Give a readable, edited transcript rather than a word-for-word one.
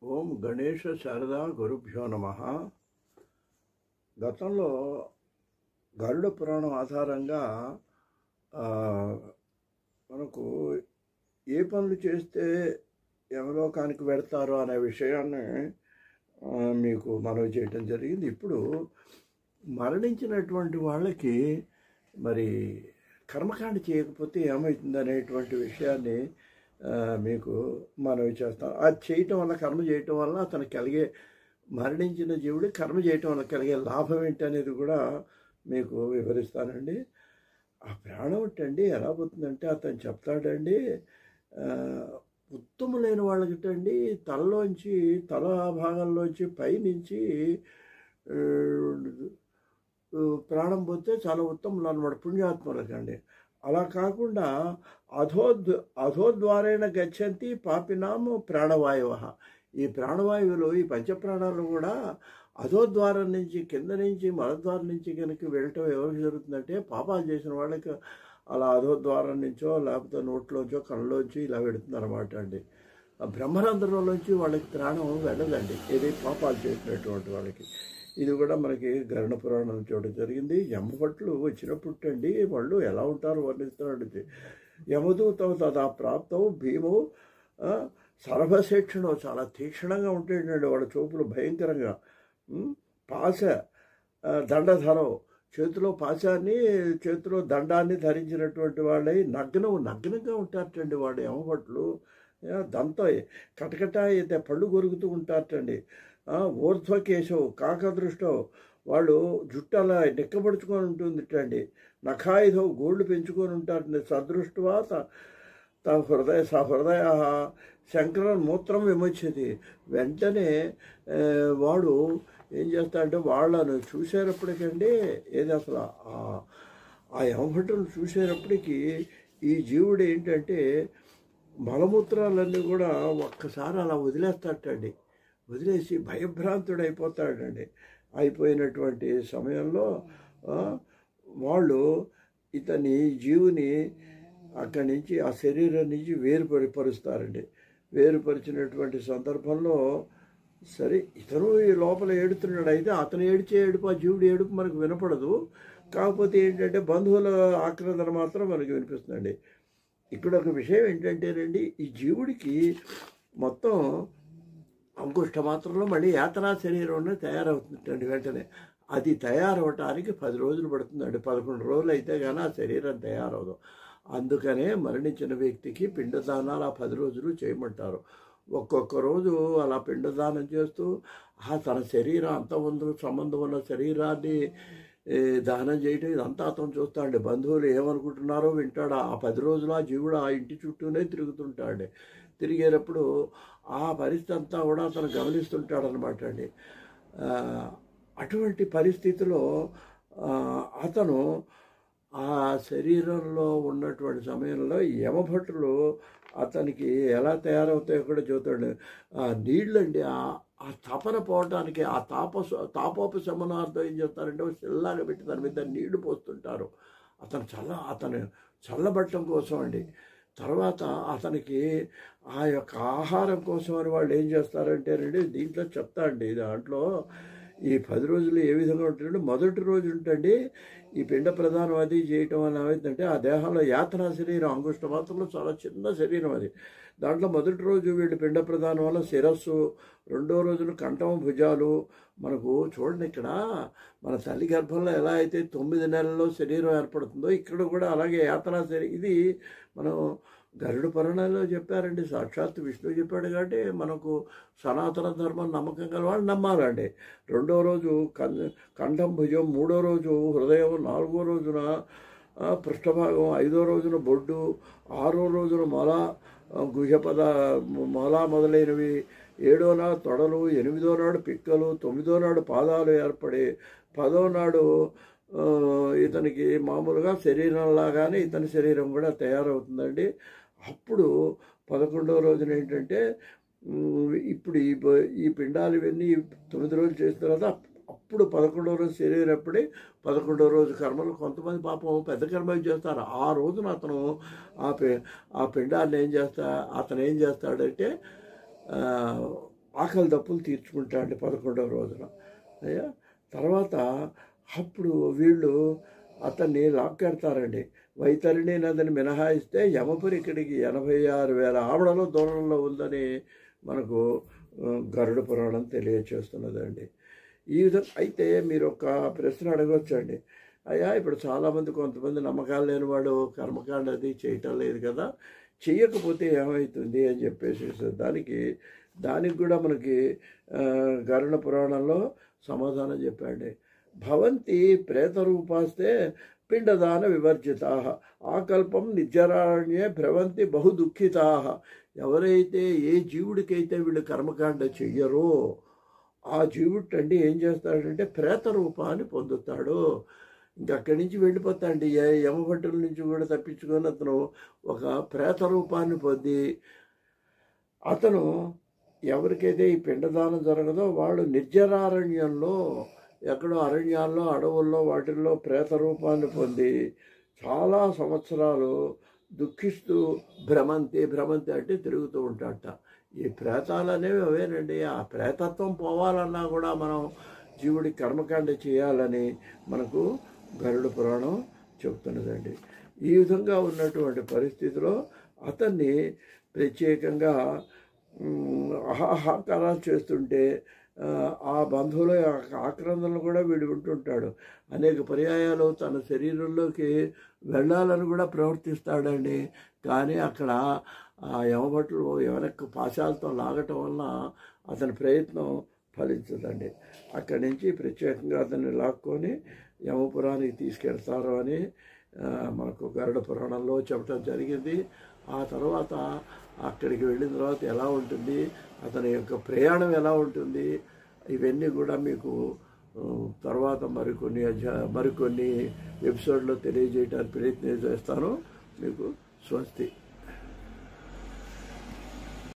ఓం గణేష శారదా గురుభ్యో నమ. గతంలో గరుడ పురాణం ఆధారంగా ఆ, మనకు ఏ పనులు చేస్తే యమలోకానికి వెడతారో అనే విషయాన్ని మీకు మనవి చేయటం జరిగింది. ఇప్పుడు మరణించినటువంటి వాళ్ళకి మరి కర్మకాండ చేయకపోతే ఏమవుతుంది అనేటువంటి విషయాన్ని మీకు మనవి చేస్తాను. అది చేయటం వల్ల, కర్మ చేయటం వల్ల అతనికి కలిగే, మరణించిన జీవుడు కర్మ చేయటం వల్ల కలిగే లాభం ఏంటి అనేది కూడా మీకు వివరిస్తానండి. ఆ ప్రాణం ఏంటండి ఎలా పోతుందంటే అతను చెప్తాడండి, ఉత్తములైన వాళ్ళకిటండి తలలోంచి, తల భాగంలోంచి పైనుంచి ప్రాణం పోతే చాలా ఉత్తములు అన్నమాట, పుణ్యాత్ములకండి. అలా కాకుండా అధోద్వారేణ గచ్చంతి పాపినాము ప్రాణవాయువ. ఈ ప్రాణవాయువులు, ఈ పంచప్రాణాలు కూడా అధోద్వారం నుంచి, కింద నుంచి, మలద్వారం నుంచి కనుక వెళ్ళటం ఎవరికి జరుగుతుందంటే పాపాలు చేసిన వాళ్ళకి అలా అధోద్వారం నుంచో లేకపోతే నోట్లోంచో కళ్ళలోంచి ఇలా వెళుతుంది అనమాట అండి. బ్రహ్మరంధ్రంలోంచి వాళ్ళకి ప్రాణం వెళ్ళదండి, ఏది పాపాలు చేసినటువంటి వాళ్ళకి. ఇది కూడా మనకి గరుడ పురాణం చూడడం జరిగింది. యమభట్లు వచ్చినప్పుడు అండి వాళ్ళు ఎలా ఉంటారో వర్ణిస్తున్నాడు. యమదూతం తదా ప్రాప్తం భీమవు సర్వశిక్షణం, చాలా తీక్షణంగా ఉంటాయండి వాళ్ళ చూపులు, భయంకరంగా. పాశ దండధరం, చేతిలో పాశాన్ని, చేతిలో దండాన్ని ధరించినటువంటి వాళ్ళై నగ్నంగా ఉంటారటండి వాళ్ళు యమభట్లు. దంతో కటకట అయితే పళ్ళు కొరుకుతూ ఉంటారటండి. ఊర్ధ్వకేశం కాకదృష్టం, వాళ్ళు జుట్టు అలా నెక్కబడుచుకొని ఉంటుందిటండి. నఖాయుధం, గోళ్ళు పెంచుకొని ఉంటారండి. సదృష్టువా హృదయ శంకరన్ మూత్రం విమొచ్చేది. వెంటనే వాడు ఏం చేస్తాడంటే వాళ్ళను చూసేటప్పటికండి, ఏది అసలు ఆ యమభటులు చూసేటప్పటికి ఈ జీవుడు ఏంటంటే మలమూత్రాలన్నీ కూడా ఒక్కసారి అలా వదిలేస్తాడటండి. వదిలేసి భయభ్రాంతుడు అయిపోతాడండి. అయిపోయినటువంటి సమయంలో వాళ్ళు ఇతని జీవుని అక్కడి నుంచి, ఆ శరీరం నుంచి వేరుపరుస్తారండి. వేరుపరిచినటువంటి సందర్భంలో సరే ఇతను ఈ లోపల ఏడుతున్నాడు. అయితే అతను ఏడిచే ఏడుపు, ఆ జీవుడు ఏడుపు మనకు వినపడదు. కాకపోతే ఏంటంటే బంధువుల ఆక్రందన మాత్రం మనకు వినిపిస్తుందండి. ఇక్కడ ఒక విషయం ఏంటంటేనండి, ఈ జీవుడికి మొత్తం అంకుష్ట మాత్రంలో మళ్ళీ యాతనా శరీరం తయారవుతుందండి. వెంటనే అది తయారవటానికి 10 రోజులు పడుతుందండి. 11 రోజులు అయితే కానీ ఆ శరీరం తయారవదు. అందుకనే మరణించిన వ్యక్తికి పిండదానాలు ఆ 10 రోజులు చేయమంటారు. ఒక్కొక్క రోజు అలా పిండదానం చేస్తూ తన శరీరం సంబంధం ఉన్న శరీరాన్ని దహనం చేయటం ఇదంతా అతను చూస్తాడు. బంధువులు ఏమనుకుంటున్నారో వింటాడు. ఆ 10 రోజులు ఆ జీవుడు ఆ ఇంటి చుట్టూనే తిరుగుతుంటాడు. తిరిగేటప్పుడు ఆ పరిస్థితి అంతా కూడా అతను గమనిస్తుంటాడనమాట అండి. అటువంటి పరిస్థితిలో అతను ఆ శరీరంలో ఉన్నటువంటి సమయంలో యమభటులు అతనికి ఎలా తయారవుతాయో కూడా చూస్తాడు. ఆ నీళ్ళండి, ఆ తపన పోవటానికి, ఆ తాపోపశమనార్థం ఏం చేస్తారంటే చిల్లాగా పెట్టి దాని మీద నీళ్లు పోస్తుంటారు. అతను చల్లబట్టడం కోసం అండి. తర్వాత అతనికి ఆ యొక్క ఆహారం కోసం అని వాళ్ళు ఏం చేస్తారంటేనండి, దీంట్లో చెప్తా అండి, దాంట్లో ఈ 10 రోజులు ఏ విధంగా ఉంటుందంటే, మొదటి రోజు ఉంటండి ఈ పిండ ప్రదానం అది చేయటం వల్ల ఏమైందంటే ఆ దేహంలో యాతనా శరీరం, అంగుష్ట మాత్రంలో చాలా చిన్న శరీరం అది. దాంట్లో మొదటి రోజు వీళ్ళు పిండ ప్రదానం వల్ల శిరస్సు, రెండో రోజులు కంఠం, భుజాలు. మనకు చూడండి, ఇక్కడ మన తల్లి గర్భంలో ఎలా అయితే 9 నెలల్లో శరీరం ఏర్పడుతుందో ఇక్కడ కూడా అలాగే యాతనా శరీరం. ఇది మనం గరుడ పురాణంలో చెప్పారండి, సాక్షాత్తు విష్ణువు చెప్పాడు. కాబట్టి మనకు సనాతన ధర్మం నమ్మకం గల వాళ్ళు నమ్మాలండి. రెండో రోజు కంఠం, భుజం, మూడో రోజు హృదయం, నాలుగో రోజున పృష్ఠభాగం, ఐదో రోజున బొడ్డు, ఆరో రోజున మొల, గుహ్యపద మొల మొదలైనవి, ఏడో నాడు తొడలు, 8వ నాడు పిక్కలు, 9వ నాడు పాదాలు ఏర్పడి, 10వ నాడు ఇతనికి మామూలుగా శరీరంలాగానే ఇతని శరీరం కూడా తయారవుతుందండి. అప్పుడు 11వ రోజున ఏంటంటే ఇప్పుడు ఈ పిండాలు ఇవన్నీ 9 రోజులు చేసిన తర్వాత అప్పుడు 11వ రోజు శరీరం ఎప్పుడే 11వ రోజు కర్మలు. కొంతమంది పాపం పెద్ద కర్మలు చేస్తారు. ఆ రోజున అతను ఆ పిండాన్ని అతను ఏం చేస్తాడంటే ఆకలి దప్పులు తీర్చుకుంటాడు 11వ రోజున. అయ్యా తర్వాత అప్పుడు వీళ్ళు అతన్ని లాక్కెడతారండి. వైతరిణి నదిని మినహాయిస్తే యమపురి ఇక్కడికి 86,000 ఆమడల దూరంలో ఉందని మనకు గరుడ పురాణం తెలియచేస్తున్నదండి. ఈ విధంగా అయితే మీరు ఒక ప్రశ్న అడగవచ్చండి, అయ్యా ఇప్పుడు చాలామంది కొంతమంది నమ్మకాలు లేని వాడు కర్మకాండ అది చేయటం లేదు కదా, చెయ్యకపోతే ఏమవుతుంది అని చెప్పేసి దానికి కూడా మనకి గరుడ పురాణంలో సమాధానం చెప్పండి. భవంతి ప్రేతరూపాస్తే పిండదాన వివర్జితా ఆకల్పం నిర్జరాణ్యే భ్రవంతి బహు దుఃఖితా. ఎవరైతే ఏ జీవుడికైతే వీళ్ళు కర్మకాండ చెయ్యరో ఆ జీవుడు అండి ఏం చేస్తాడంటే ప్రేత రూపాన్ని పొందుతాడు. ఇంక అక్కడి నుంచి వెళ్ళిపోతాండి. యమభట్టుల నుంచి కూడా తప్పించుకొని అతను ఒక ప్రేత రూపాన్ని పొంది అతను ఎవరికైతే ఈ పిండదానం జరగదో వాళ్ళు నిర్జరారణ్యంలో ఎక్కడో అరణ్యాల్లో అడవుల్లో వాటిల్లో ప్రేత రూపాన్ని పొంది చాలా సంవత్సరాలు దుఃఖిస్తూ భ్రమంతి అంటే తిరుగుతూ ఉంటాడట. ఈ ప్రేతాలు అనేవి అవేనండి. ఆ ప్రేతత్వం పోవాలన్నా కూడా మనం జీవుడి కర్మకాండ చేయాలని మనకు గరుడ పురాణం చెబుతున్నదండి. ఈ విధంగా ఉన్నటువంటి పరిస్థితిలో అతన్ని ప్రత్యేకంగా ఆహాకారాలు చేస్తుంటే ఆ బంధువుల ఆక్రందనలు కూడా వీడు వింటుంటాడు. అనేక పర్యాయాలు తన శరీరంలోకి వెళ్ళాలని కూడా ప్రవర్తిస్తాడండి. కానీ అక్కడ ఆ యమభటులు వెనక్కి పాశాలతో లాగటం వల్ల అతని ప్రయత్నం ఫలించదండి. అక్కడి నుంచి ప్రత్యేకంగా అతన్ని లాక్కొని యమపురానికి తీసుకెళ్తారు అని మనకు గరుడ పురాణంలో చెప్పడం జరిగింది. ఆ తర్వాత అక్కడికి వెళ్ళిన తర్వాత ఎలా ఉంటుంది, అతని యొక్క ప్రయాణం ఎలా ఉంటుంది, ఇవన్నీ కూడా మీకు తర్వాత మరికొన్ని ఎపిసోడ్లో తెలియజేయడానికి ప్రయత్నం చేస్తాను. మీకు స్వస్తి.